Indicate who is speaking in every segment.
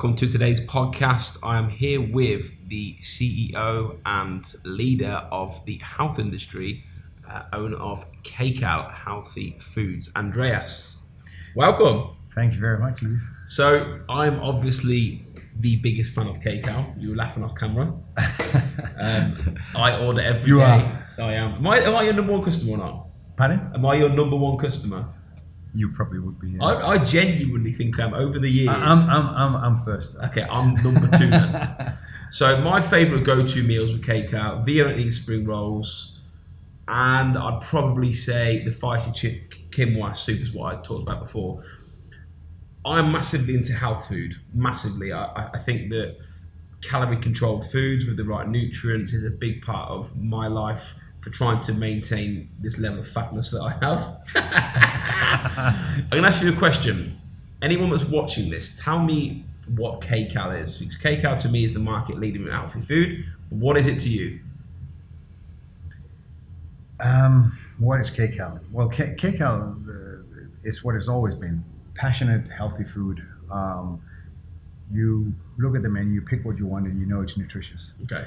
Speaker 1: welcome to today's podcast. I am here with the CEO and leader of the health industry, owner of Kcal Healthy Foods, Andreas. Welcome.
Speaker 2: Thank you very much, Luis.
Speaker 1: So I'm obviously the biggest fan of Kcal. You were laughing off camera. I order every day.
Speaker 2: You are.
Speaker 1: I am. Am I your number one customer or not?
Speaker 2: Pardon?
Speaker 1: Am I your number one customer?
Speaker 2: You probably would be. Yeah.
Speaker 1: I genuinely think I'm over the years.
Speaker 2: I'm first.
Speaker 1: Okay, I'm number two then. So my favourite go-to meals with Kcal, Vietnamese spring rolls, and I'd probably say the spicy quinoa soup is what I talked about before. I'm massively into health food, massively. I think that calorie-controlled foods with the right nutrients is a big part of my life for trying to maintain this level of fatness that I have. I'm going to ask you a question. Anyone that's watching this, tell me what Kcal is. Because Kcal to me is the market leader in healthy food. What is it to you?
Speaker 2: What is Kcal? Well, Kcal is what it's always been. Passionate, healthy food. You look at the menu, pick what you want, and you know it's nutritious.
Speaker 1: Okay.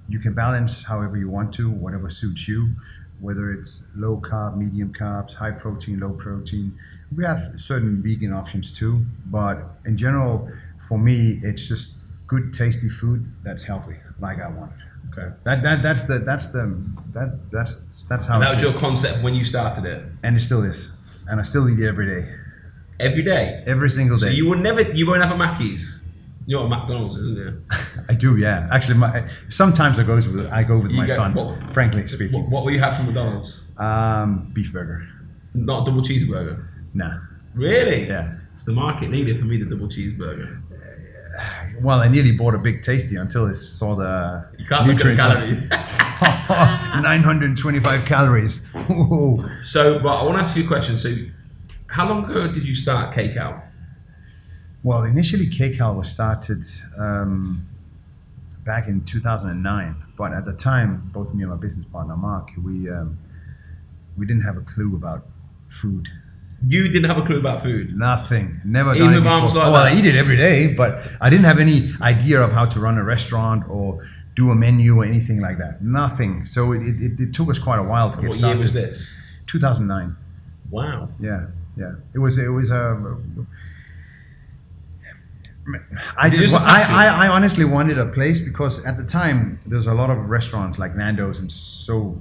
Speaker 2: You can balance however you want to, whatever suits you, whether it's low carb, medium carbs, high protein, low protein. We have certain vegan options too, but in general, for me, it's just good, tasty food that's healthy, like I want it.
Speaker 1: Okay.
Speaker 2: That's how.
Speaker 1: And that was your concept when you started it?
Speaker 2: And it still is, and I still eat it every day.
Speaker 1: Every day?
Speaker 2: Every single day.
Speaker 1: So you won't have a Mackey's? You know what McDonald's is, isn't it?
Speaker 2: I do, yeah. Actually, sometimes I go with my son. Frankly speaking.
Speaker 1: What will you have from McDonald's?
Speaker 2: Beef burger.
Speaker 1: Not a double cheeseburger?
Speaker 2: Nah.
Speaker 1: Really?
Speaker 2: Yeah.
Speaker 1: It's the market leader for me, the double cheeseburger.
Speaker 2: Well, I nearly bought a big tasty until I saw the
Speaker 1: nutrients. You can't look at the calorie.
Speaker 2: 925 calories.
Speaker 1: So, I want to ask you a question. So, how long ago did you start Kcal?
Speaker 2: Well, initially Kcal was started back in 2009, but at the time, both me and my business partner Mark, we didn't have a clue about food.
Speaker 1: You didn't have a clue about food?
Speaker 2: Nothing. Never done
Speaker 1: Even
Speaker 2: it
Speaker 1: with arms
Speaker 2: before.
Speaker 1: like
Speaker 2: Well,
Speaker 1: that?
Speaker 2: I eat it every day, but I didn't have any idea of how to run a restaurant or do a menu or anything like that. Nothing. So it took us quite a while to get started.
Speaker 1: What year was this?
Speaker 2: 2009.
Speaker 1: Wow.
Speaker 2: Yeah. It was I honestly wanted a place because at the time there's a lot of restaurants like Nando's, and so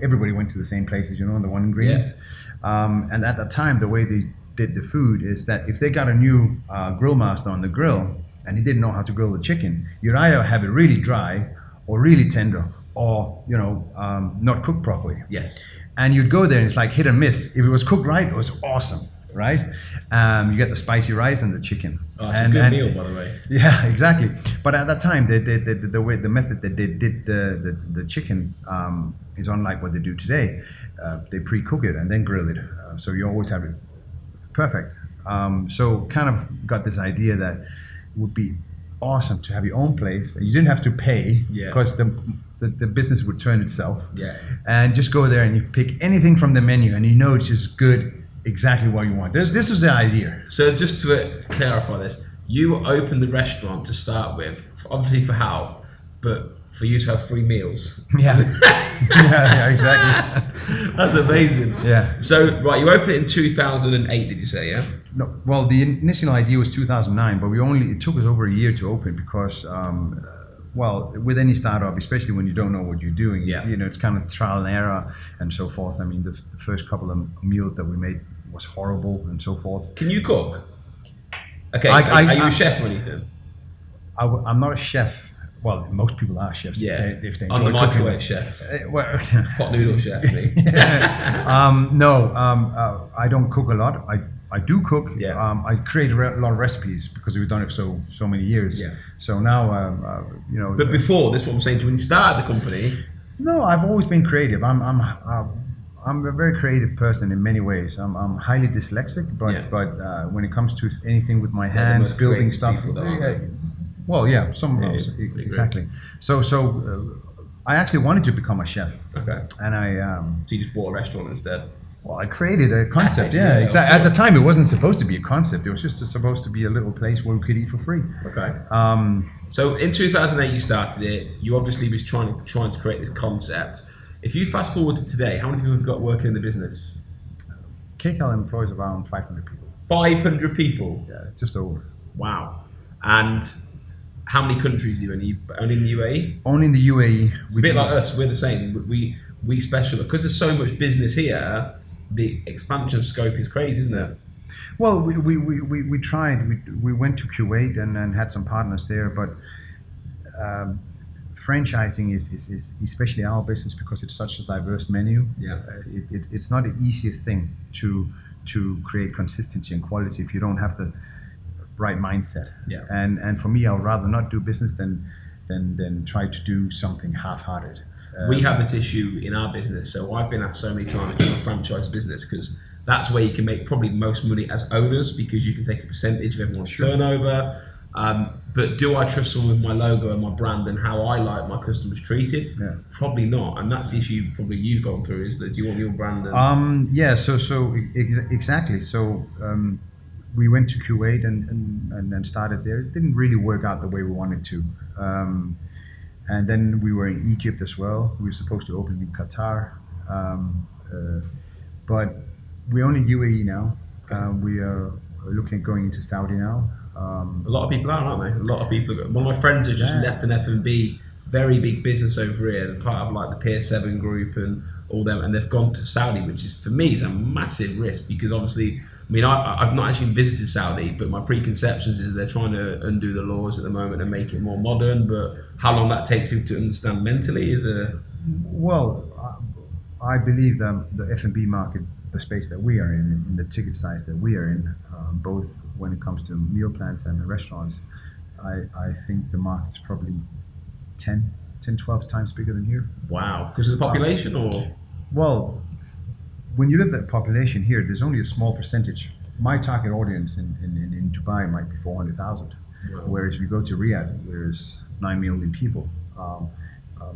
Speaker 2: everybody went to the same places, the one ingredients.
Speaker 1: Yeah.
Speaker 2: And at the time, the way they did the food is that if they got a new grill master on the grill and he didn't know how to grill the chicken, you'd either have it really dry or really tender, or not cooked properly.
Speaker 1: Yes.
Speaker 2: And you'd go there and it's like hit and miss. If it was cooked right, it was awesome, right? You get the spicy rice and the chicken.
Speaker 1: Oh, it's a good meal, by the way.
Speaker 2: Yeah, exactly. But at that time, the method that they did the chicken is unlike what they do today. They pre-cook it and then grill it, so you always have it perfect. So kind of got this idea that it would be awesome to have your own place. You didn't have to pay because the business would turn itself.
Speaker 1: Yeah.
Speaker 2: And just go there and you pick anything from the menu and it's just good. Exactly what you want. This was the idea.
Speaker 1: So just to clarify this, you opened the restaurant to start with, obviously for health, but for you to have free meals.
Speaker 2: Yeah. yeah, exactly.
Speaker 1: That's amazing.
Speaker 2: Yeah.
Speaker 1: So, right, you opened it in 2008, did you say, yeah?
Speaker 2: No, well, the initial idea was 2009, but it took us over a year to open because, with any startup, especially when you don't know what you're doing, it's kind of trial and error and so forth. I mean, the first couple of meals that we made was horrible and so forth.
Speaker 1: Can you cook? Okay, are you a chef or anything?
Speaker 2: I'm not a chef. Well, most people are chefs.
Speaker 1: Yeah,
Speaker 2: if they
Speaker 1: I'm the microwave
Speaker 2: cooking.
Speaker 1: chef. Pot noodle chef, me.
Speaker 2: I don't cook a lot. I do cook.
Speaker 1: Yeah.
Speaker 2: I create a lot of recipes because we've done it so many years.
Speaker 1: Yeah.
Speaker 2: So now,
Speaker 1: But before, this is what I'm saying, when you started the company.
Speaker 2: No, I've always been creative. I'm a very creative person in many ways. I'm highly dyslexic, but when it comes to anything with my hands, building stuff. Some of us exactly. So I actually wanted to become a chef.
Speaker 1: Okay.
Speaker 2: And
Speaker 1: So you just bought a restaurant instead?
Speaker 2: Well, I created a concept.
Speaker 1: Yeah,
Speaker 2: Exactly. At the time, it wasn't supposed to be a concept. It was just supposed to be a little place where we could eat for free.
Speaker 1: Okay. So in 2008, you started it. You obviously was trying to create this concept. If you fast forward to today, how many people have you got working in the business?
Speaker 2: Kcal employs around 500 people.
Speaker 1: 500 people.
Speaker 2: Yeah, just over.
Speaker 1: Wow. And how many countries are you in? Are you only in the UAE?
Speaker 2: Only in the UAE.
Speaker 1: It's a bit like us. We're the same. We special because there's so much business here. The expansion scope is crazy, isn't it?
Speaker 2: Well, we tried. We went to Kuwait and had some partners there, but franchising is especially our business because it's such a diverse menu.
Speaker 1: Yeah.
Speaker 2: It's not the easiest thing to create consistency and quality if you don't have the right mindset.
Speaker 1: Yeah.
Speaker 2: And for me, I would rather not do business than try to do something half-hearted.
Speaker 1: We have this issue in our business. So I've been asked so many times to do a franchise business because that's where you can make probably most money as owners because you can take a percentage of everyone's turnover. But do I trust someone with my logo and my brand and how I like my customers treated?
Speaker 2: Yeah.
Speaker 1: Probably not. And that's the issue probably you've gone through is that do you want your brand?
Speaker 2: Exactly. So we went to Kuwait and started there. It didn't really work out the way we wanted to. And then we were in Egypt as well. We were supposed to open in Qatar. But we're only UAE now. We are looking at going into Saudi now.
Speaker 1: A lot of people are, aren't they? A lot of people. One of my friends has just left an F&B, very big business over here. They're part of like the Pier 7 group and all them, and they've gone to Saudi, which is for me is a massive risk because obviously, I mean, I've not actually visited Saudi, but my preconceptions is they're trying to undo the laws at the moment and make it more modern. But how long that takes people to understand mentally is a...
Speaker 2: Well, I believe that the F&B market, the space that we are in the ticket size that we are in, both when it comes to meal plans and restaurants, I think the market's probably 10, 12 times bigger than here.
Speaker 1: Wow. Because of the population or?
Speaker 2: Well, when you look at the population here, there's only a small percentage. My target audience in Dubai might be 400,000.
Speaker 1: Wow.
Speaker 2: Whereas if you go to Riyadh, there's 9 million people.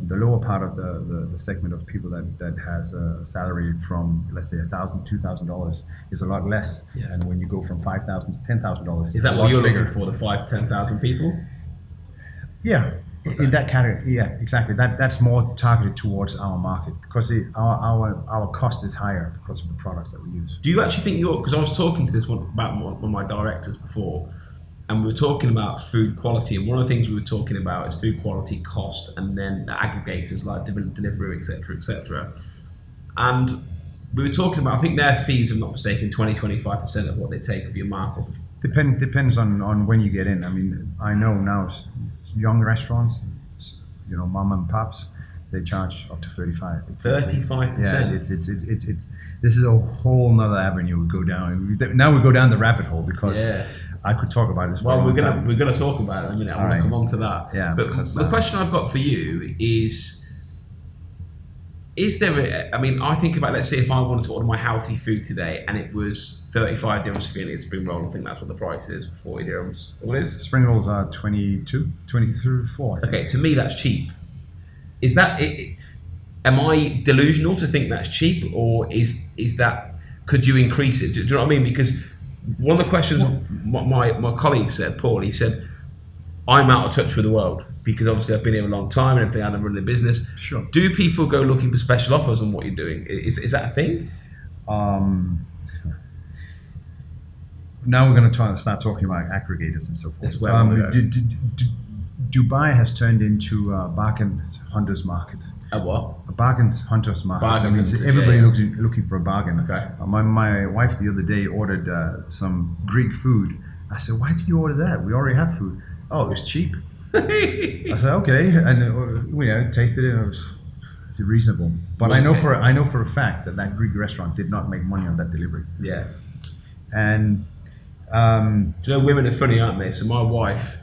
Speaker 2: The lower part of the segment of people that has a salary from, let's say, $1,000, $2,000 is a lot less.
Speaker 1: Yeah.
Speaker 2: And when you go from $5,000 to $10,000,
Speaker 1: is that what you're looking for? The 5,000-10,000 people?
Speaker 2: Yeah. Okay. In that category, yeah, exactly. That's more targeted towards our market because our cost is higher because of the products that we use.
Speaker 1: Do you actually think because I was talking to this one about one of my directors before, and we were talking about food quality, and one of the things we were talking about is food quality, cost, and then the aggregators like Deliveroo, etc. And we were talking about, I think their fees, if I'm not mistaken, 20-25% of what they take of your markup.
Speaker 2: Depends on when you get in. I mean, I know now young restaurants, mom and pops, they charge up to 35.
Speaker 1: 35%.
Speaker 2: Yeah, it's this is a whole nother avenue we go down. Now we go down the rabbit hole because I could talk about this.
Speaker 1: Well, we're gonna talk about it in a minute. I'm gonna come on to that.
Speaker 2: Yeah,
Speaker 1: but the question I've got for you is there? I mean, I think about, let's say if I wanted to order my healthy food today and it was 35 dirhams for a spring roll. I think that's what the price is for 40 dirhams. What is
Speaker 2: spring rolls are 22, 24.
Speaker 1: Okay, to me that's cheap. Is that it? Am I delusional to think that's cheap, or is that, could you increase it? Do you know what I mean? Because one of the questions my colleague said, Paul, he said, I'm out of touch with the world because obviously I've been here a long time and everything, I'm running a business.
Speaker 2: Sure.
Speaker 1: Do people go looking for special offers on what you're doing? Is that a thing?
Speaker 2: Now we're going to start talking about aggregators and so forth.
Speaker 1: That's where
Speaker 2: Dubai has turned into a bargain hunters market.
Speaker 1: A what?
Speaker 2: A bargain hunters market.
Speaker 1: Bargain hunters,
Speaker 2: everybody looking for a bargain. Okay. My wife the other day ordered some Greek food. I said, why did you order that? We already have food. Oh, it's cheap. I said, okay, and tasted it. And it was reasonable. But I know for a fact that Greek restaurant did not make money on that delivery.
Speaker 1: Yeah.
Speaker 2: And
Speaker 1: do you know, women are funny, aren't they? So my wife,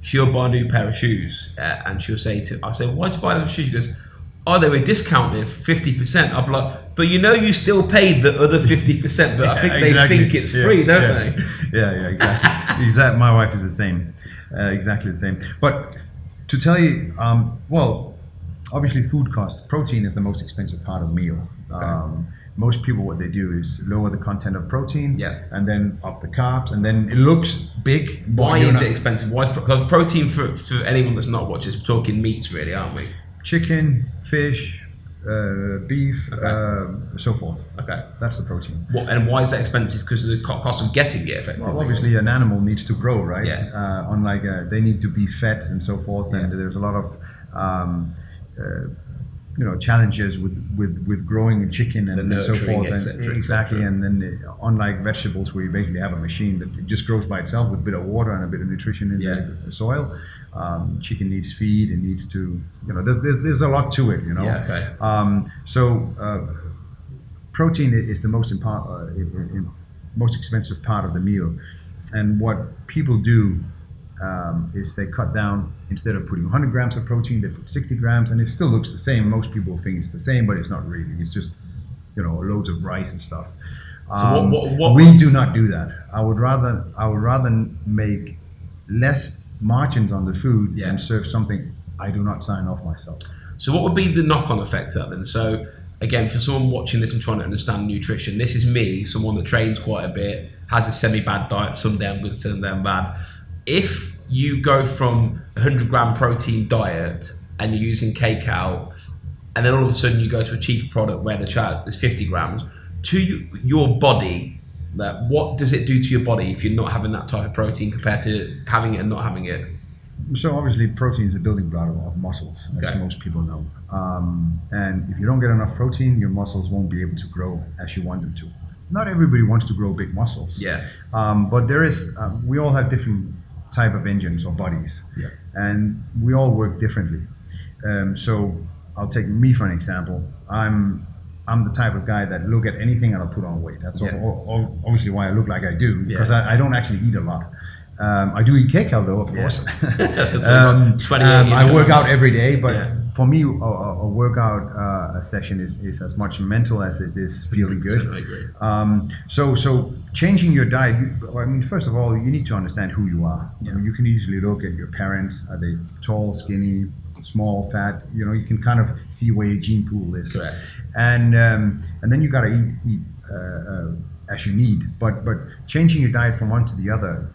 Speaker 1: she'll buy a new pair of shoes, and she'll say I say, why'd you buy those shoes? She goes, oh, they were discounted 50%. I'll be like, but you still paid the other 50%, but I think they think it's free, don't they?
Speaker 2: Yeah, exactly. Exactly. My wife is the same. Exactly the same. But to tell you, Obviously, food cost. Protein is the most expensive part of the meal. Most people, what they do is lower the content of protein, and then up the carbs, and then it looks big.
Speaker 1: Why is it expensive? Why is protein for anyone that's not watching? We're talking meats, really, aren't we?
Speaker 2: Chicken, fish, beef, so forth.
Speaker 1: Okay,
Speaker 2: that's the protein.
Speaker 1: And why is that expensive? Because of the cost of getting it, effectively.
Speaker 2: Well, obviously, an animal needs to grow, right?
Speaker 1: Yeah.
Speaker 2: Unlike they need to be fed and so forth, and there's a lot of challenges with growing a chicken and so forth, exactly. And then unlike vegetables, where you basically have a machine that just grows by itself with a bit of water and a bit of nutrition in the soil, chicken needs feed and needs to, there's a lot to it, protein is the most expensive part of the meal, and what people do is they cut down. Instead of putting 100 grams of protein, they put 60 grams, and it still looks the same. Most people think it's the same, but it's not really. It's just, loads of rice and stuff.
Speaker 1: So what
Speaker 2: we do not do that. I would rather make less margins on the food and serve something I do not sign off myself.
Speaker 1: So what would be the knock-on effect of that then? So again, for someone watching this and trying to understand nutrition, this is me, someone that trains quite a bit, has a semi-bad diet, some day I'm good, some day I'm bad. If you go from a 100-gram protein diet and you're using Kcal, and then all of a sudden you go to a cheaper product where there's 50 grams, to your body, what does it do to your body if you're not having that type of protein compared to having it and not having it?
Speaker 2: So obviously protein is a building block of muscles, as most people know. And if you don't get enough protein, your muscles won't be able to grow as you want them to. Not everybody wants to grow big muscles. But there is, we all have different type of engines or bodies, and we all work differently. So I'll take me for an example. I'm the type of guy that look at anything and I'll put on weight. That's obviously why I look like I do, because I don't actually eat a lot. I do eat Kcal though, of course. I work out every day, but for me, a workout session is as much mental as it is feeling good.
Speaker 1: I agree.
Speaker 2: So changing your diet. First of all, you need to understand who you are. You can easily look at your parents. Are they tall, skinny, small, fat? You can kind of see where your gene pool is.
Speaker 1: Correct.
Speaker 2: And then you gotta eat as you need. But changing your diet from one to the other,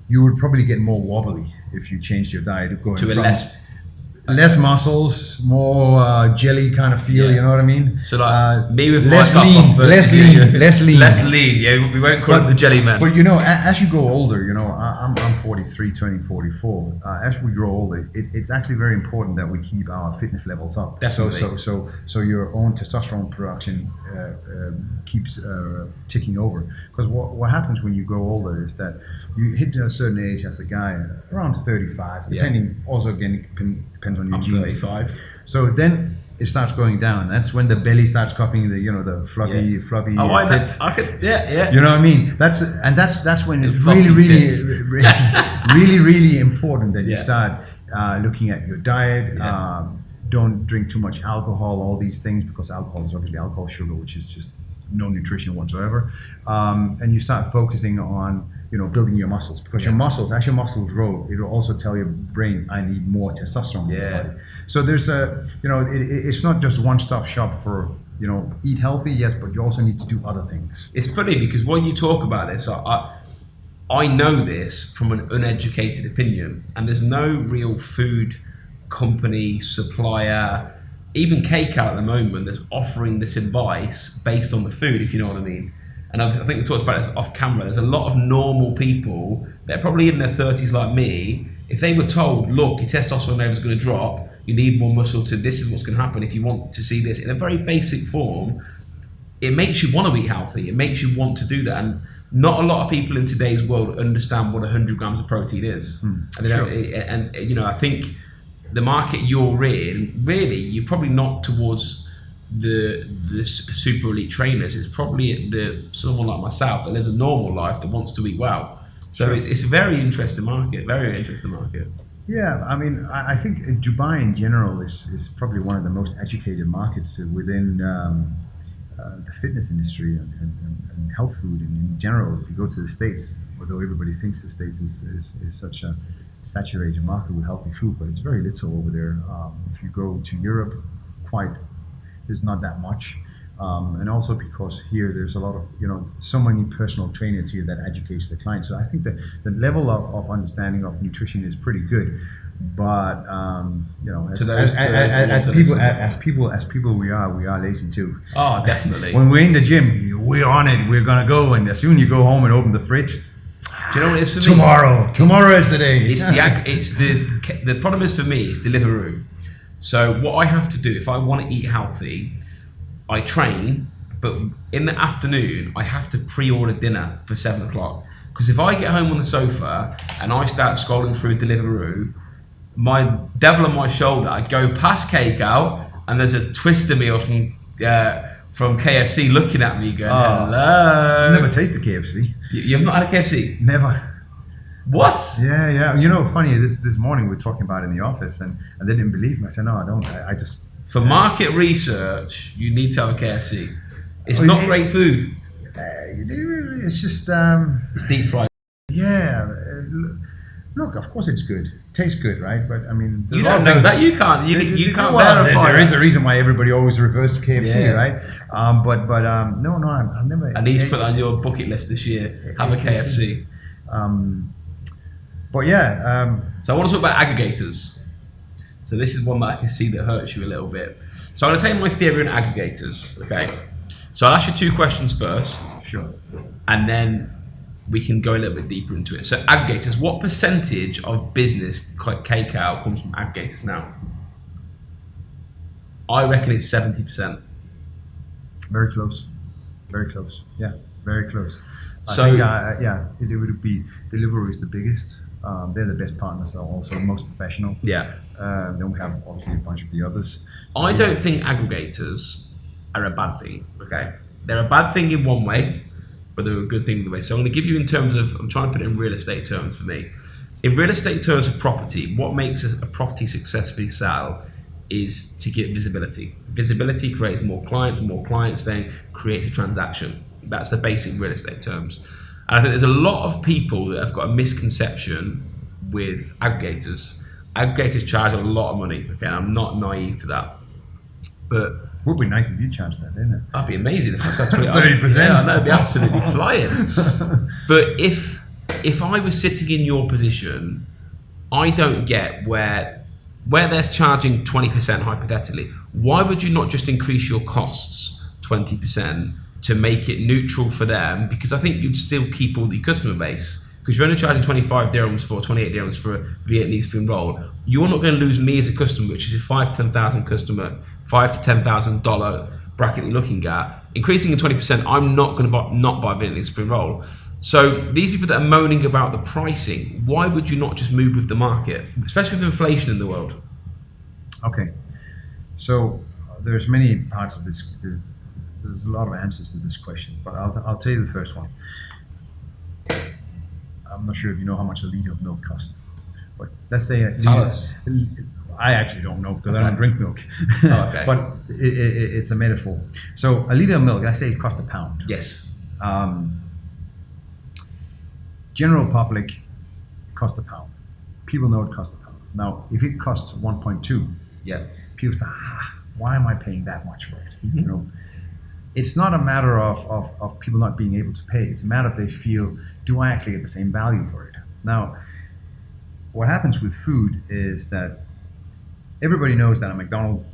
Speaker 2: you would probably get more wobbly if you changed your diet, going
Speaker 1: to
Speaker 2: from less muscles, more jelly kind of feel. You know what I mean?
Speaker 1: So me with
Speaker 2: less lean.
Speaker 1: Yeah, we won't call it the jelly man.
Speaker 2: But as you grow older, I'm 43, turning 44. As we grow older, it's actually very important that we keep our fitness levels up.
Speaker 1: Definitely.
Speaker 2: So your own testosterone production keeps ticking over. Because what happens when you grow older is that you hit a certain age as a guy, around 35, depending. Also again, depends on your genes.
Speaker 1: 35.
Speaker 2: So then it starts going down. That's when the belly starts copying the floppy tits. You know what I mean? That's when it's really important that you start looking at your diet. Don't drink too much alcohol, all these things, because alcohol is obviously alcohol, sugar, which is just no nutrition whatsoever. And you start focusing on building your muscles, because your muscles, as your muscles grow, it will also tell your brain, I need more testosterone in my body. So there's it's not just one-stop shop for eat healthy, yes, but you also need to do other things.
Speaker 1: It's funny because when you talk about this, I know this from an uneducated opinion, and there's no real food company, supplier, even Kcal at the moment, that's offering this advice based on the food, if you know what I mean. And I think we talked about this off camera. There's a lot of normal people that are probably in their 30s like me. If they were told, look, your testosterone level is going to drop, you need more muscle this is what's going to happen if you want to see this in a very basic form, it makes you want to eat healthy. It makes you want to do that. And not a lot of people in today's world understand what 100 grams of protein is. And they don't, I think the market you're in, really, you're probably not towards the super elite trainers. It's probably someone like myself that lives a normal life that wants to eat well. So it's a very interesting market.
Speaker 2: Yeah, I think Dubai in general is probably one of the most educated markets within the fitness industry and health food. And in general, if you go to the States, although everybody thinks the States is such a saturated market with healthy food, but it's very little over there. If you go to Europe, there's not that much. And also because here there's a lot of, so many personal trainers here that educates the client. So I think that the level of understanding of nutrition is pretty good. But as people we are lazy too.
Speaker 1: Oh, definitely.
Speaker 2: When we're in the gym, we're on it. We're gonna go, and as soon as you go home and open the fridge,
Speaker 1: do you know what it is for me?
Speaker 2: Tomorrow is the day.
Speaker 1: It's the problem is for me. It's Deliveroo. So what I have to do if I want to eat healthy, I train, but in the afternoon I have to pre-order dinner for 7 o'clock. Because if I get home on the sofa and I start scrolling through Deliveroo, my devil on my shoulder, I go past Kcal and there's a twister meal from KFC looking at me going, hello.
Speaker 2: Never tasted KFC.
Speaker 1: You've not had a KFC?
Speaker 2: Never.
Speaker 1: What?
Speaker 2: Yeah. Funny, this morning we were talking about it in the office and they didn't believe me. I said, no, I don't. I just...
Speaker 1: For market research, you need to have a KFC. It's not great food.
Speaker 2: It's just...
Speaker 1: it's deep fried.
Speaker 2: Yeah. Look, of course it's good. Tastes good, right? But I mean,
Speaker 1: you don't know that. You can't. You can't verify.
Speaker 2: There is a reason why everybody always refers to KFC, right? But no, I've never.
Speaker 1: At least put on your bucket list this year. Have a KFC.
Speaker 2: But yeah.
Speaker 1: So I want to talk about aggregators. So this is one that I can see that hurts you a little bit. So I'm going to tell you my theory on aggregators. Okay. So I'll ask you 2 questions first.
Speaker 2: Sure.
Speaker 1: And then we can go a little bit deeper into it. So aggregators, what percentage of business Kcal comes from aggregators now? I reckon it's 70%.
Speaker 2: Very close. Yeah, very close.
Speaker 1: So
Speaker 2: I think, it would be Deliveroo is the biggest. They're the best partners, are also most professional.
Speaker 1: Yeah.
Speaker 2: Then we have obviously a bunch of the others.
Speaker 1: I don't think aggregators are a bad thing. Okay, they're a bad thing in one way, but they're a good thing in the way. So I'm going to give you in terms of, I'm trying to put it in real estate terms for me. In real estate terms of property, what makes a property successfully sell is to get visibility. Visibility creates more clients then creates a transaction. That's the basic real estate terms. And I think there's a lot of people that have got a misconception with aggregators. Aggregators charge a lot of money. Okay, I'm not naive to that. But
Speaker 2: would be nice if you charged that, isn't it?
Speaker 1: That'd be amazing if I said
Speaker 2: 30%.
Speaker 1: Yeah, I know, it'd be absolutely flying. But if I was sitting in your position, I don't get where they're charging 20% hypothetically. Why would you not just increase your costs 20% to make it neutral for them? Because I think you'd still keep all the customer base. Because you're only charging 28 dirhams for a Vietnamese spring roll. You're not going to lose me as a customer, which is a $5,000 to $10,000 customer, $5,000 to $10,000 bracket you're looking at. Increasing to 20%, I'm not going to not buy a Vietnamese spring roll. So these people that are moaning about the pricing, why would you not just move with the market, especially with inflation in the world?
Speaker 2: Okay, so there's many parts of this. There's a lot of answers to this question, but I'll tell you the first one. I'm not sure if you know how much a liter of milk costs, but let's say
Speaker 1: Tell us.
Speaker 2: I actually don't know because I don't drink milk.
Speaker 1: Okay.
Speaker 2: But it's a metaphor. So a liter of milk, let's say it costs £1.
Speaker 1: Yes.
Speaker 2: General public, it costs £1. People know it costs £1. Now, if it costs 1.2,
Speaker 1: yeah,
Speaker 2: people say, why am I paying that much for it?
Speaker 1: Mm-hmm.
Speaker 2: It's not a matter of people not being able to pay. It's a matter of they feel, do I actually get the same value for it? Now, what happens with food is that everybody knows that a McDonald's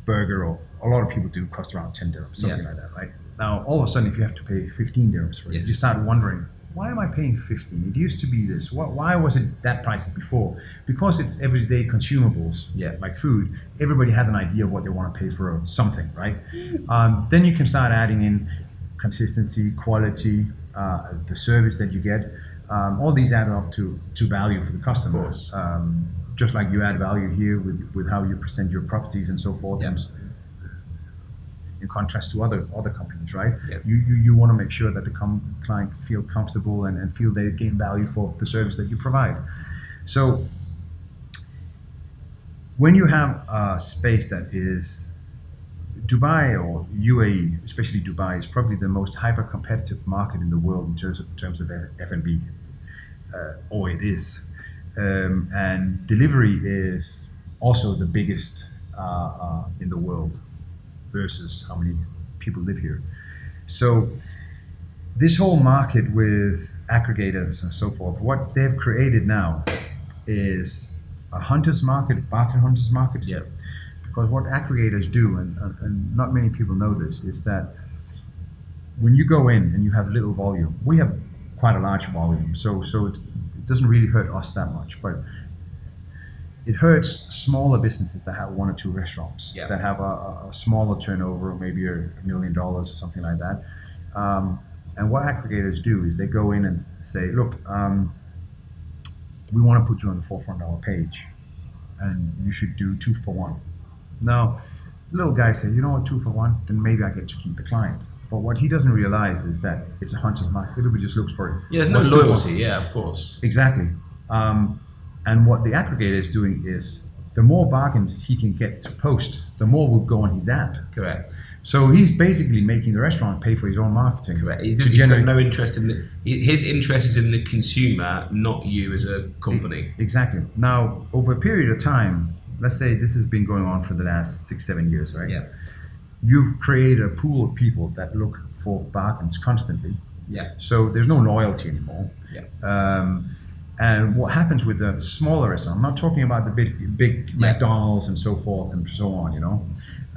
Speaker 2: burger, or a lot of people do, cost around 10 dirhams, something like that, right? Now, all of a sudden, if you have to pay 15 dirhams for it, you start wondering, why am I paying 15? It used to be this. Why was it that price before? Because it's everyday consumables, like food. Everybody has an idea of what they want to pay for something, right? Then you can start adding in consistency, quality, the service that you get. All these add up to value for the customer. Just like you add value here with how you present your properties and so forth.
Speaker 1: Yep.
Speaker 2: In contrast to other companies, right?
Speaker 1: Yep.
Speaker 2: You want to make sure that the client feel comfortable and feel they gain value for the service that you provide. So when you have a space that is Dubai or UAE, especially Dubai, is probably the most hyper-competitive market in the world in terms of F&B, or it is. and delivery is also the biggest in the world versus how many people live here. So this whole market with aggregators and so forth, what they've created now is a hunter's market, bargain hunter's market.
Speaker 1: Yeah.
Speaker 2: Because what aggregators do, and not many people know this, is that when you go in and you have little volume, we have quite a large volume, so it doesn't really hurt us that much, but it hurts smaller businesses that have 1 or 2 restaurants,
Speaker 1: Yeah.
Speaker 2: that have a smaller turnover, maybe $1 million or something like that. And what aggregators do is they go in and say, look, we want to put you on the forefront of our page, and you should do 2 for 1. Now, little guy say, you know what, 2 for 1, then maybe I get to keep the client. But what he doesn't realize is that it's a hunter's market. Everybody just looks for it.
Speaker 1: Yeah, there's no
Speaker 2: What's 2 for 1?
Speaker 1: loyalty. Yeah, of course.
Speaker 2: Exactly. And what the aggregator is doing is the more bargains he can get to post, the more will go on his app.
Speaker 1: Correct.
Speaker 2: So he's basically making the restaurant pay for his own marketing.
Speaker 1: Correct. He's got no interest in his interest is in the consumer, not you as a company.
Speaker 2: Exactly. Now, over a period of time, let's say this has been going on for the last 6-7 years, right?
Speaker 1: Yeah.
Speaker 2: You've created a pool of people that look for bargains constantly.
Speaker 1: Yeah.
Speaker 2: So there's no loyalty anymore.
Speaker 1: Yeah.
Speaker 2: And what happens with the smaller restaurants, I'm not talking about the big McDonald's and so forth and so on, you know.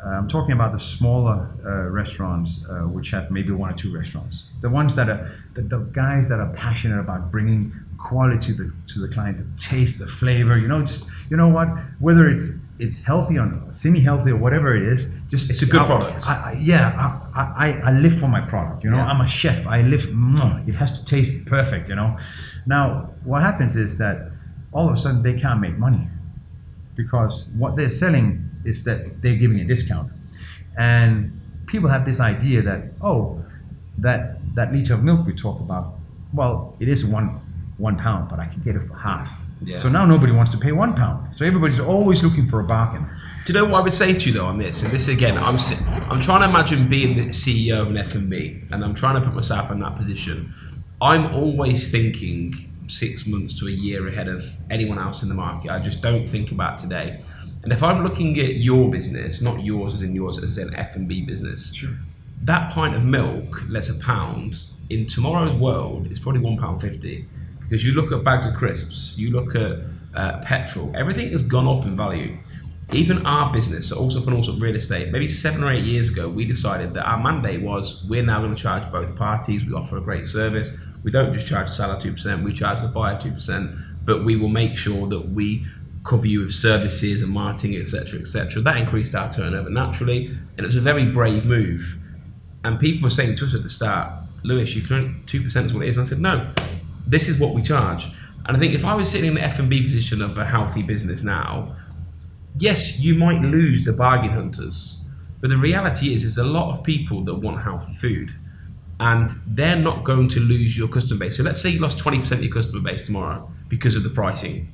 Speaker 2: I'm talking about the smaller restaurants, which have maybe 1 or 2 restaurants. The ones that are, the guys that are passionate about bringing quality to the client, the taste, the flavor, you know, just, you know what, whether it's healthy or semi-healthy or whatever it is, just
Speaker 1: it's a good product.
Speaker 2: I live for my product, you know. I'm a chef. I live. It has to taste perfect, you know. Now, what happens is that all of a sudden they can't make money because what they're selling is that they're giving a discount, and people have this idea that that liter of milk we talk about, well, it is one pound, but I can get it for half.
Speaker 1: Yeah.
Speaker 2: So now nobody wants to pay £1. So everybody's always looking for a bargain.
Speaker 1: Do you know what I would say to you though on this? And this again, I'm trying to imagine being the CEO of an F&B, and I'm trying to put myself in that position. I'm always thinking 6 months to a year ahead of anyone else in the market. I just don't think about today. And if I'm looking at your business, not yours as in yours, as an F&B business,
Speaker 2: Sure.
Speaker 1: that pint of milk, less a pound, in tomorrow's world is probably £1.50. Because you look at bags of crisps, you look at petrol, everything has gone up in value. Even our business, so also real estate, maybe 7 or 8 years ago, we decided that our mandate was we're now going to charge both parties. We offer a great service. We don't just charge the seller 2%, we charge the buyer 2%, but we will make sure that we cover you with services and marketing, etc., etc. That increased our turnover naturally, and it was a very brave move. And people were saying to us at the start, Lewis, you can 2% is what it is. And I said, no, this is what we charge. And I think if I was sitting in the F&B position of a healthy business now, yes, you might lose the bargain hunters, but the reality is there's a lot of people that want healthy food, and they're not going to lose your customer base. So let's say you lost 20% of your customer base tomorrow because of the pricing.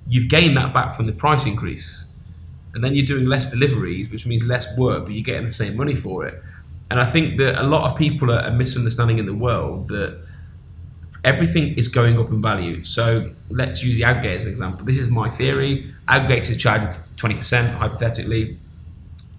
Speaker 1: You've gained that back from the price increase, and then you're doing less deliveries, which means less work, but you're getting the same money for it. And I think that a lot of people are misunderstanding in the world that everything is going up in value. So let's use the aggregator as an example. This is my theory. Aggregators charge 20%, hypothetically.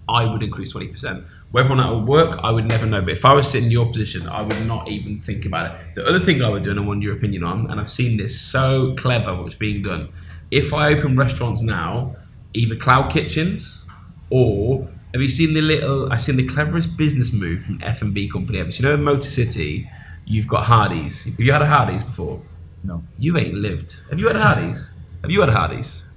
Speaker 1: I would increase 20%. Whether or not it would work, I would never know. But if I was sitting in your position, I would not even think about it. The other thing I would do, and I want your opinion on, and I've seen this so clever what's being done. If I open restaurants now, either cloud kitchens or have you seen I've seen the cleverest business move from F&B company ever. So, you know, in Motor City, you've got Hardee's. Have you had a Hardee's before?
Speaker 2: No.
Speaker 1: You ain't lived. Have you had a Hardee's? Have you had a Hardee's?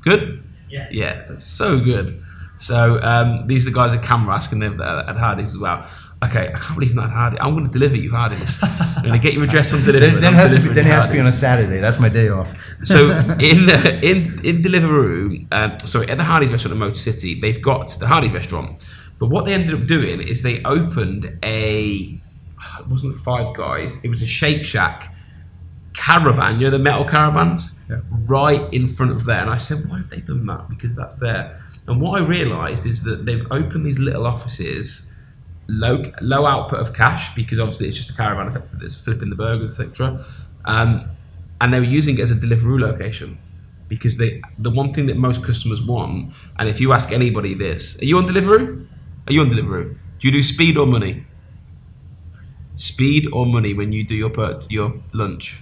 Speaker 1: Good?
Speaker 3: Yeah.
Speaker 1: Yeah, it's so good. So these are the guys at camera asking them at Hardee's as well. Okay, I can't believe you've not had Hardee's. I'm going to deliver you Hardee's. I'm going to get your address on delivery.
Speaker 2: Then it has to be on a Saturday. That's my day off.
Speaker 1: So in Deliveroo, at the Hardee's restaurant in Motor City, they've got the Hardee's restaurant. But what they ended up doing is they opened it wasn't Five Guys, it was a Shake Shack caravan, you know, the metal caravans, right in front of there. And I said, why have they done that? Because that's there. And what I realised is that they've opened these little offices, low output of cash, because obviously it's just a caravan effectively that's flipping the burgers, etc. and they were using it as a Deliveroo location because the one thing that most customers want, and if you ask anybody this, are you on Deliveroo? Are you on Deliveroo? Do you do speed or money? Speed or money when you do your lunch?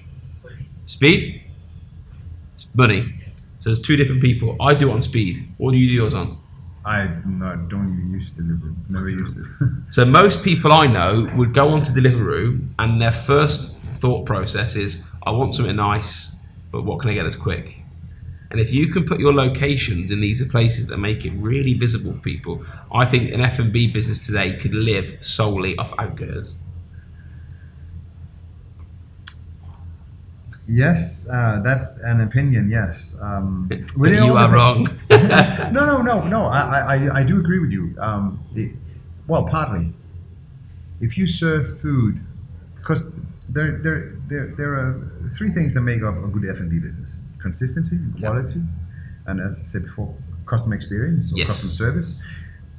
Speaker 1: Speed? It's money. So there's two different people. I do it on speed. What do you do yours on?
Speaker 2: I don't even use Deliveroo. Never used it.
Speaker 1: So most people I know would go onto Deliveroo and their first thought process is, I want something nice, but what can I get that's quick? And if you can put your locations in these places that make it really visible for people, I think an F&B business today could live solely off aggregators.
Speaker 2: Yes, that's an opinion. Yes,
Speaker 1: But you are wrong.
Speaker 2: No. I do agree with you. Well, partly. If you serve food, because there are three things that make up a good F&B business: consistency, quality, and as I said before, customer experience or customer service.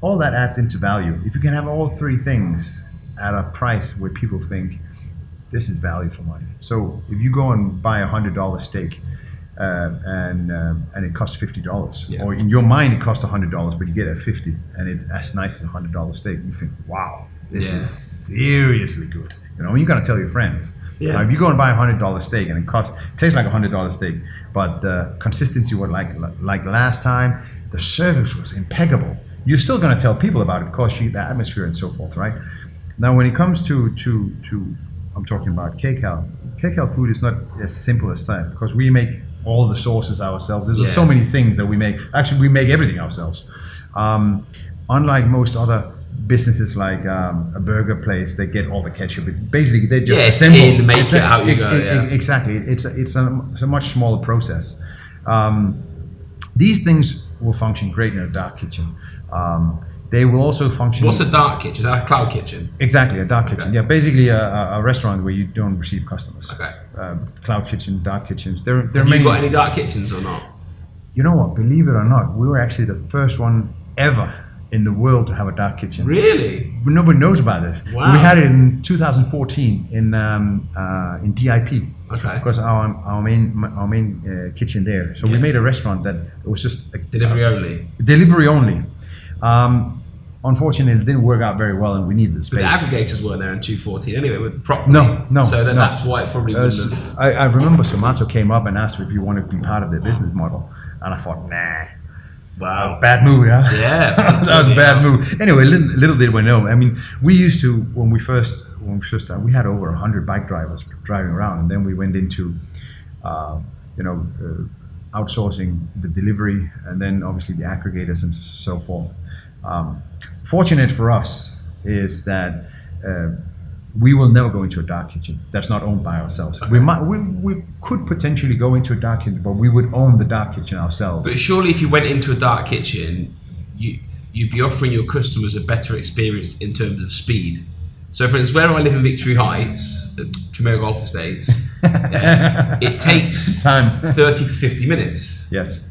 Speaker 2: All that adds into value. If you can have all three things at a price where people think this is value for money. So if you go and buy $100 steak and it costs $50, or in your mind it costs $100, but you get it at $50, and it's as nice as $100 steak, you think, wow, this is seriously good. You know, you got to tell your friends.
Speaker 1: Yeah.
Speaker 2: Now, if you go and buy a $100 steak and it tastes like a $100 steak, but the consistency was like last time, the service was impeccable, you're still going to tell people about it because the atmosphere and so forth, right? Now, when it comes to I'm talking about Kcal. Kcal food is not as simple as that because we make all the sauces ourselves. There's so many things that we make. Actually, we make everything ourselves. Unlike most other businesses like a burger place, they get all the ketchup. Basically, they just assemble.
Speaker 1: Make it how you go.
Speaker 2: Exactly. It's a much smaller process. These things will function great in a dark kitchen. They will also function.
Speaker 1: What's a dark kitchen? Is that a cloud kitchen?
Speaker 2: Exactly, a dark kitchen. Yeah, basically a restaurant where you don't receive customers.
Speaker 1: Okay.
Speaker 2: Cloud kitchen, dark kitchens. There are
Speaker 1: Have
Speaker 2: many.
Speaker 1: you got any dark kitchens or not?
Speaker 2: You know what? Believe it or not, we were actually the first one ever in the world to have a dark kitchen.
Speaker 1: Really?
Speaker 2: Nobody knows about this.
Speaker 1: Wow.
Speaker 2: We had it in 2014 in DIP.
Speaker 1: Okay.
Speaker 2: Because our main kitchen there. So we made a restaurant that was just
Speaker 1: Delivery only.
Speaker 2: Delivery only. Unfortunately, it didn't work out very well, and we needed the space.
Speaker 1: But the aggregators weren't there in 2014 anyway, properly.
Speaker 2: No.
Speaker 1: So then that's why it probably wouldn't have.
Speaker 2: I remember Somato came up and asked if you wanted to be part of their business model, and I thought, nah.
Speaker 1: Wow.
Speaker 2: Bad move, huh?
Speaker 1: Yeah.
Speaker 2: That was a bad move. Anyway, little did we know. I mean, we used to when we first started, we had over 100 bike drivers driving around, and then we went into, outsourcing the delivery, and then obviously the aggregators and so forth. Fortunate for us is that we will never go into a dark kitchen that's not owned by ourselves. Okay. We could potentially go into a dark kitchen, but we would own the dark kitchen ourselves.
Speaker 1: But surely, if you went into a dark kitchen, you'd be offering your customers a better experience in terms of speed. So, for instance, where I live in Victory Heights, at Tremere Golf Estates, it takes 30 to 50 minutes.
Speaker 2: Yes.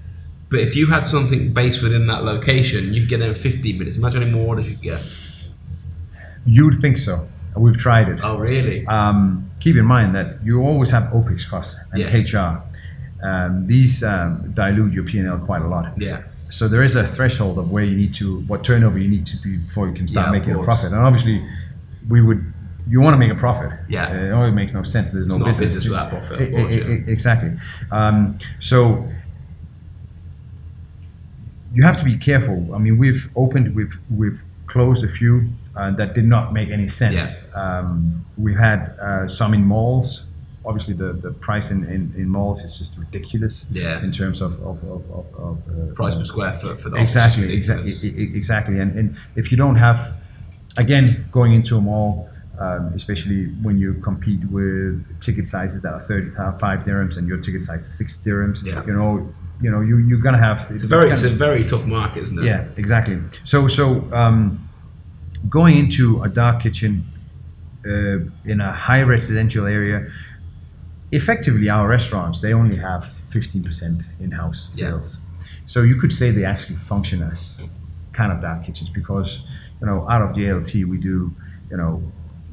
Speaker 1: But if you had something based within that location, you could get there in 15 minutes. Imagine how many more orders you could get.
Speaker 2: You'd think so. We've tried it.
Speaker 1: Oh, really?
Speaker 2: Keep in mind that you always have OPEX costs and HR. These dilute your P&L quite a lot.
Speaker 1: Yeah.
Speaker 2: So there is a threshold of where you need to, what turnover you need to be before you can start making a profit. And obviously, you want to make a profit.
Speaker 1: Yeah.
Speaker 2: It always makes no sense. There's no business.
Speaker 1: Business without profit.
Speaker 2: Exactly. So you have to be careful. I mean, we've closed a few that did not make any sense. Yeah. We've had some in malls. Obviously, the price in malls is just ridiculous.
Speaker 1: Yeah.
Speaker 2: In terms of
Speaker 1: price per square foot for the
Speaker 2: exactly. And if you don't have, again, going into a mall, especially when you compete with ticket sizes that are 35 dirhams and your ticket size is 60 dirhams, you're gonna have.
Speaker 1: It's a very tough market, isn't it?
Speaker 2: Yeah, exactly. So going into a dark kitchen in a high residential area, effectively our restaurants, they only have 15% in-house sales. So you could say they actually function as kind of dark kitchens because out of JLT we do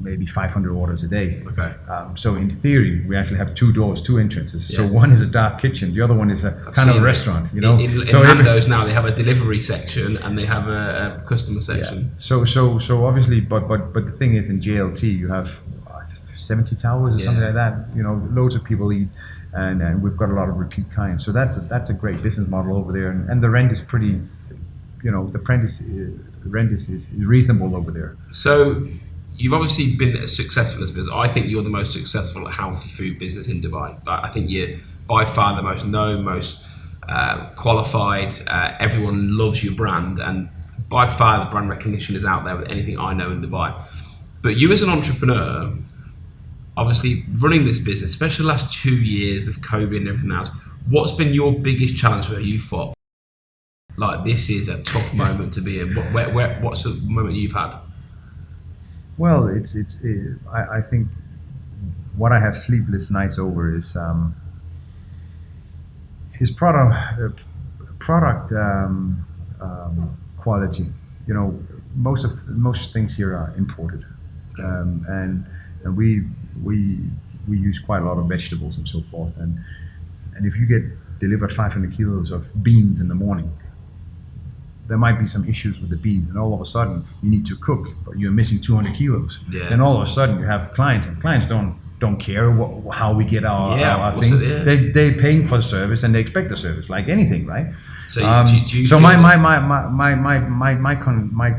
Speaker 2: maybe 500 orders a day.
Speaker 1: Okay.
Speaker 2: So in theory, we actually have two doors, two entrances. So
Speaker 1: Yeah.
Speaker 2: one is a dark kitchen, the other one is a kind of a restaurant. You know,
Speaker 1: in
Speaker 2: so
Speaker 1: Nando's now they have a delivery section and they have a customer section.
Speaker 2: Yeah. So obviously, but the thing is, in JLT you have 70 towers or something like that. You know, loads of people eat, and we've got a lot of repeat clients. So that's a great business model over there, and the rent is pretty. You know, the rent is reasonable over there.
Speaker 1: So you've obviously been successful in this business. I think you're the most successful healthy food business in Dubai. I think you're by far the most known, most qualified. Everyone loves your brand, and by far the brand recognition is out there with anything I know in Dubai. But you as an entrepreneur, obviously running this business, especially the last 2 years with COVID and everything else, what's been your biggest challenge where you thought, like, this is a tough moment to be in? What's the moment you've had?
Speaker 2: Well, I think what I have sleepless nights over is product quality. You know, most things here are imported, and we use quite a lot of vegetables and so forth. And if you get delivered 500 kilos of beans in the morning, there might be some issues with the beans, and all of a sudden you need to cook, but you're missing 200 kilos.
Speaker 1: Yeah.
Speaker 2: Then all of a sudden you have clients, and clients don't care how we get our thing. They're paying for the service, and they expect the service like anything, right?
Speaker 1: So do you
Speaker 2: so
Speaker 1: feel
Speaker 2: my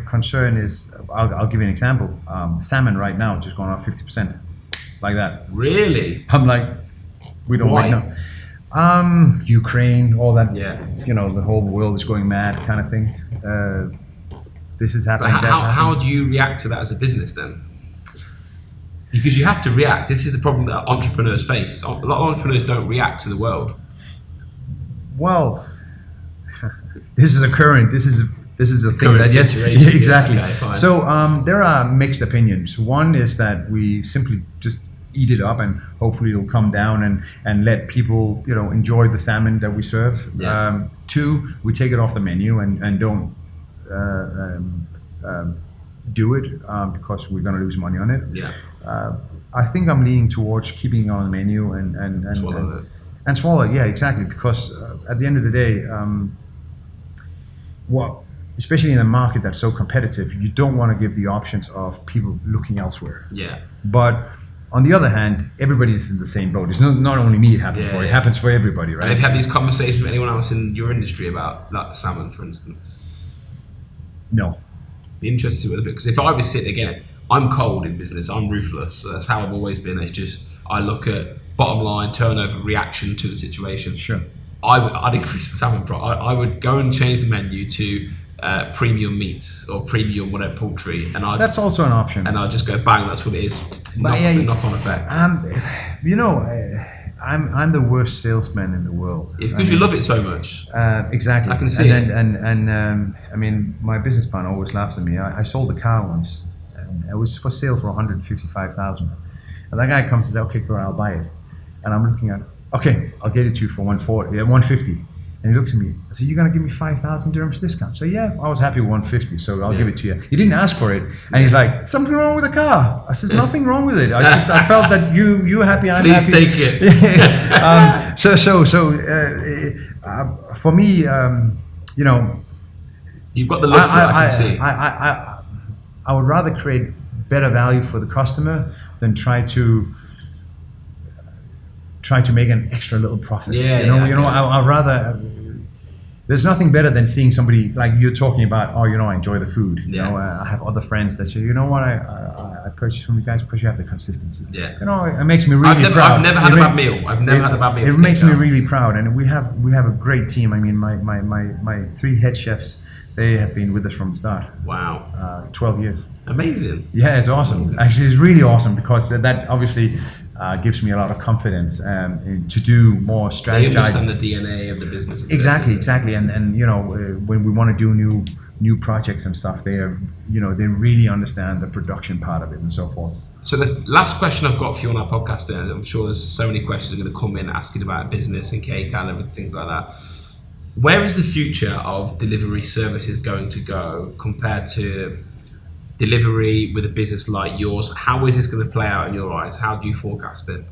Speaker 2: concern is, I'll give you an example. Salmon right now just gone up 50%, like that.
Speaker 1: Really?
Speaker 2: I'm like, we don't
Speaker 1: Why?
Speaker 2: really know. Ukraine, all that.
Speaker 1: Yeah.
Speaker 2: You know, the whole world is going mad, kind of thing. This is happening.
Speaker 1: But how do you react to that as a business then? Because you have to react. This is the problem that entrepreneurs face. A lot of entrepreneurs don't react to the world.
Speaker 2: Well, this is a current. This is a thing
Speaker 1: Current
Speaker 2: that
Speaker 1: situation.
Speaker 2: yeah, exactly.
Speaker 1: Yeah, okay, fine.
Speaker 2: So there are mixed opinions. One is that we simply just eat it up, and hopefully it'll come down and let people, you know, enjoy the salmon that we serve.
Speaker 1: Yeah.
Speaker 2: Two, we take it off the menu and don't do it because we're going to lose money on it.
Speaker 1: Yeah.
Speaker 2: I think I'm leaning towards keeping it on the menu and
Speaker 1: Swallow it.
Speaker 2: and swallow it. Yeah, exactly. Because at the end of the day, especially in a market that's so competitive, you don't want to give the options of people looking elsewhere.
Speaker 1: Yeah.
Speaker 2: But on the other hand, everybody is in the same boat. It's not only me it happens for. It happens for everybody, right?
Speaker 1: And have you had these conversations with anyone else in your industry about like salmon, for instance?
Speaker 2: No.
Speaker 1: Be interested with it, because if I was sitting again, I'm cold in business. I'm ruthless. So that's how I've always been. It's just I look at bottom line, turnover, reaction to the situation.
Speaker 2: Sure.
Speaker 1: I'd increase the salmon price. I would go and change the menu to premium meats or premium whatever poultry, and
Speaker 2: that's also an option.
Speaker 1: And I'll just go bang. That's what it is. Knock-on effect.
Speaker 2: You know, I'm the worst salesman in the world.
Speaker 1: Yeah, because you love it so much.
Speaker 2: Exactly.
Speaker 1: I can see it.
Speaker 2: And I mean, my business partner always laughs at me. I sold a car once, and it was for sale for 155,000. And that guy comes and says, "Okay, girl, I'll buy it." And I'm looking at, okay, I'll get it to you for 150. And he looks at me. I said, "You're gonna give me 5,000 dirhams discount?" So yeah, I was happy with 150, so I'll give it to you. He didn't ask for it, and he's like, "Something wrong with the car?" I said, "Nothing wrong with it. I felt that you were happy, I'm
Speaker 1: Please
Speaker 2: happy."
Speaker 1: Please take it.
Speaker 2: For me, you know,
Speaker 1: you've got the love for it. I can see.
Speaker 2: I would rather create better value for the customer than try to make an extra little profit. I'd rather. There's nothing better than seeing somebody like you're talking about. Oh, you know, I enjoy the food. You know, I have other friends that say, you know what, I purchase from you guys because you have the consistency.
Speaker 1: Yeah.
Speaker 2: You know, it makes me really proud.
Speaker 1: I've never had a bad meal. I've never had a bad meal.
Speaker 2: It makes me really proud, and we have a great team. I mean, my 3 head chefs, they have been with us from the start.
Speaker 1: Wow.
Speaker 2: 12 years.
Speaker 1: Amazing.
Speaker 2: Yeah, it's awesome. Amazing. Actually, it's really awesome because that obviously gives me a lot of confidence to do more strategizing.
Speaker 1: They understand the DNA of the business.
Speaker 2: Exactly. And you know, when we want to do new projects and stuff, they really understand the production part of it and so forth.
Speaker 1: So the last question I've got for you on our podcast, and I'm sure there's so many questions are going to come in asking about business and Kcal and things like that. Where is the future of delivery services going to go compared to delivery with a business like yours? How is this going to play out in your eyes? How do you forecast it?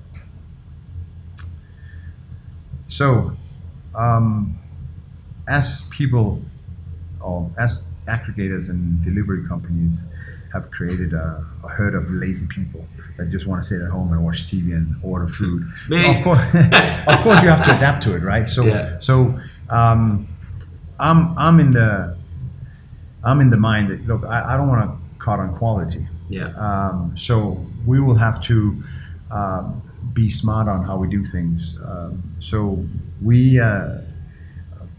Speaker 2: So, as people, or as aggregators and delivery companies have created a herd of lazy people that just want to sit at home and watch TV and order food.
Speaker 1: Me.
Speaker 2: Of course, of course, you have to adapt to it, right? So, I'm in the mind that, look, I don't want to cut on quality.
Speaker 1: Yeah.
Speaker 2: So we will have to be smart on how we do things. So we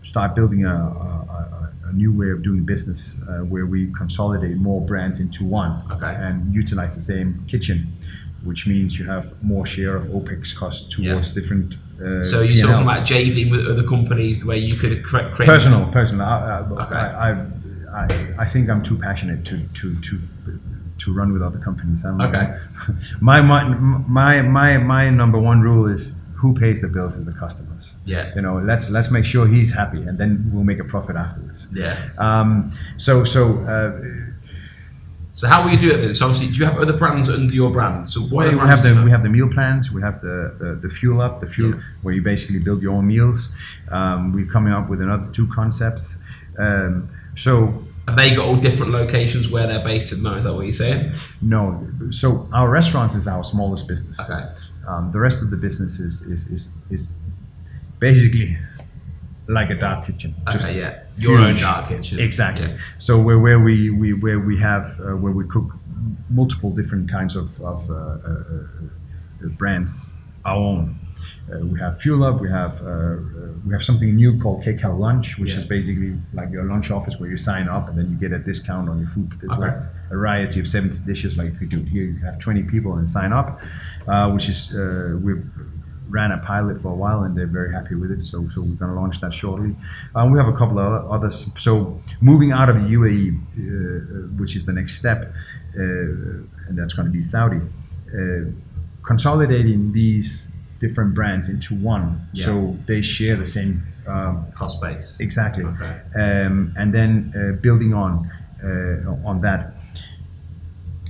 Speaker 2: start building a new way of doing business where we consolidate more brands into one.
Speaker 1: Okay.
Speaker 2: And utilize the same kitchen, which means you have more share of OPEX costs towards different.
Speaker 1: So you're talking about JV with other companies where you could create
Speaker 2: personal.
Speaker 1: Okay.
Speaker 2: I think I'm too passionate to run with other companies.
Speaker 1: Okay.
Speaker 2: My number one rule is who pays the bills is the customers.
Speaker 1: Yeah.
Speaker 2: You know, let's make sure he's happy, and then we'll make a profit afterwards.
Speaker 1: Yeah.
Speaker 2: So
Speaker 1: how will you do it then? So obviously, do you have other brands under your brand? So what
Speaker 2: we have the meal plans. We have the fuel up, where you basically build your own meals. We're coming up with another 2 concepts. So
Speaker 1: have they got all different locations where they're based at the moment? Is that what you're saying?
Speaker 2: No. So our restaurants is our smallest business.
Speaker 1: Okay.
Speaker 2: The rest of the business is basically like a dark kitchen.
Speaker 1: Okay, yeah. Your own dark kitchen.
Speaker 2: Exactly.
Speaker 1: Yeah.
Speaker 2: So where we have where we cook multiple different kinds of brands, our own. We have Fuel Up. We have something new called Kcal Lunch, which is basically like your lunch office where you sign up and then you get a discount on your food. There's like a variety of 70 dishes like you could do here. You have 20 people and sign up, which is we ran a pilot for a while and they're very happy with it. So we're going to launch that shortly. We have a couple of others. So moving out of the UAE, which is the next step, and that's going to be Saudi, consolidating these different brands into one, so they share the same
Speaker 1: cost base.
Speaker 2: Exactly.
Speaker 1: Okay.
Speaker 2: And then building on that,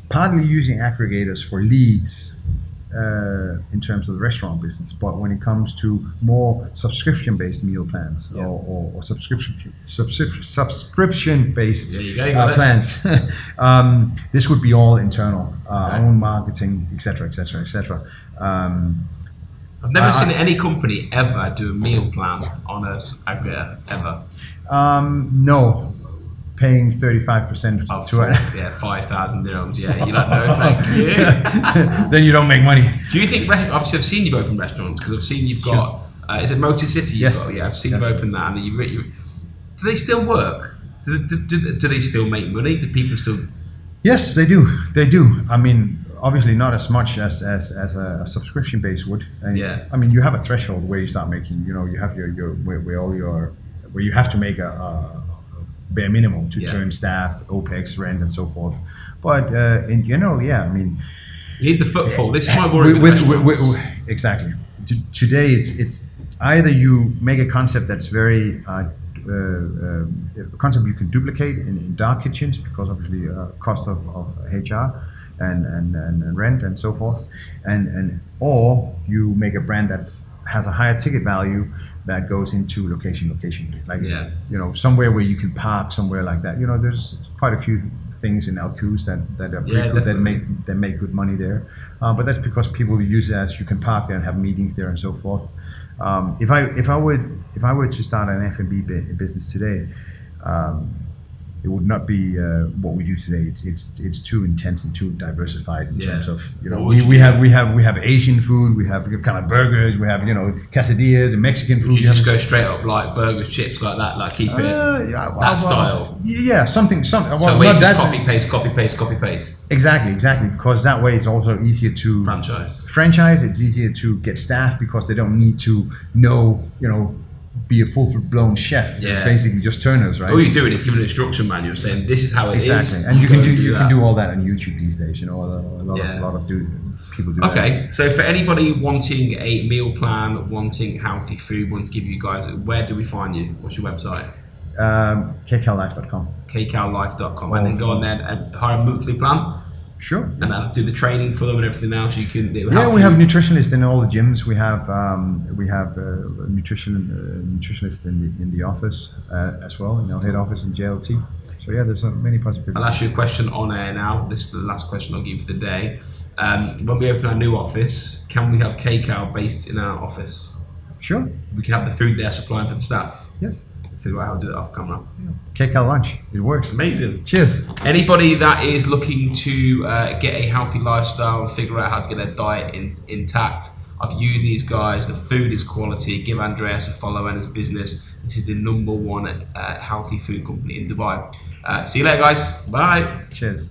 Speaker 2: partly using aggregators for leads in terms of the restaurant business, but when it comes to more subscription-based meal plans or subscription-based plans, this would be all internal, own marketing, etc., etc., etc.
Speaker 1: I've never seen any company ever do a meal plan on a aggregator, ever.
Speaker 2: No. Paying 35% to it.
Speaker 1: Yeah, 5,000 dirhams. Yeah, you're like, no, thank you.
Speaker 2: Then you don't make money.
Speaker 1: Do you think, obviously I've seen you've opened restaurants, because I've seen you've got, is it Motor City?
Speaker 2: Yes.
Speaker 1: Yeah, I've seen you've opened that. And do they still work? Do they still make money? Do people still?
Speaker 2: Yes, they do. They do. I mean, obviously not as much as a subscription base would. And I mean, you have a threshold where you start making, you have your where you have to make a bare minimum to turn staff, OPEX, rent, and so forth. But in general, I mean,
Speaker 1: you need the footfall. This is my worry with
Speaker 2: exactly. Today, it's either you make a concept that's very a concept you can duplicate in dark kitchens, because obviously cost of HR and rent and so forth, or you make a brand that's has a higher ticket value that goes into location, like somewhere where you can park, somewhere like that. There's quite a few things in Al-Quds that are pretty good, that make good money there. But that's because people use it as you can park there and have meetings there and so forth. If I were to start an F&B business today, it would not be what we do today. It's too intense and too diversified in terms of we have Asian food, we have kind of burgers, we have quesadillas and Mexican food.
Speaker 1: You just go straight up like burgers, chips, like that, like keep it style.
Speaker 2: Yeah, something.
Speaker 1: So we just copy paste.
Speaker 2: Exactly, because that way it's also easier to franchise. It's easier to get staff because they don't need to be a full-blown chef. Basically just turners, right?
Speaker 1: All you're doing is giving an instruction manual saying this is how it is.
Speaker 2: Exactly, and you can do all that on YouTube these days. A lot of people do.
Speaker 1: Okay, so for anybody wanting a meal plan, wanting healthy food, wanting to give you guys, where do we find you? What's your website?
Speaker 2: Kcallife.com.
Speaker 1: kcallife.com, and then go on there and hire a monthly plan.
Speaker 2: Sure.
Speaker 1: And I'll do the training for them and everything else. You can.
Speaker 2: Yeah, we have nutritionists in all the gyms. We have nutritionists in the office as well. Head office in JLT. So yeah, there's many possibilities.
Speaker 1: I'll ask you a question on air now. This is the last question I'll give you for the day. When we open our new office, can we have Kcal based in our office?
Speaker 2: Sure.
Speaker 1: We can have the food there supplying for the staff.
Speaker 2: Yes.
Speaker 1: Figure out how to do that off camera.
Speaker 2: Yeah. Kcal lunch. It works.
Speaker 1: Amazing.
Speaker 2: Cheers.
Speaker 1: Anybody that is looking to get a healthy lifestyle, figure out how to get their diet intact, I've used these guys. The food is quality. Give Andreas a follow and his business. This is the #1 healthy food company in Dubai. See you later, guys. Bye.
Speaker 2: Cheers.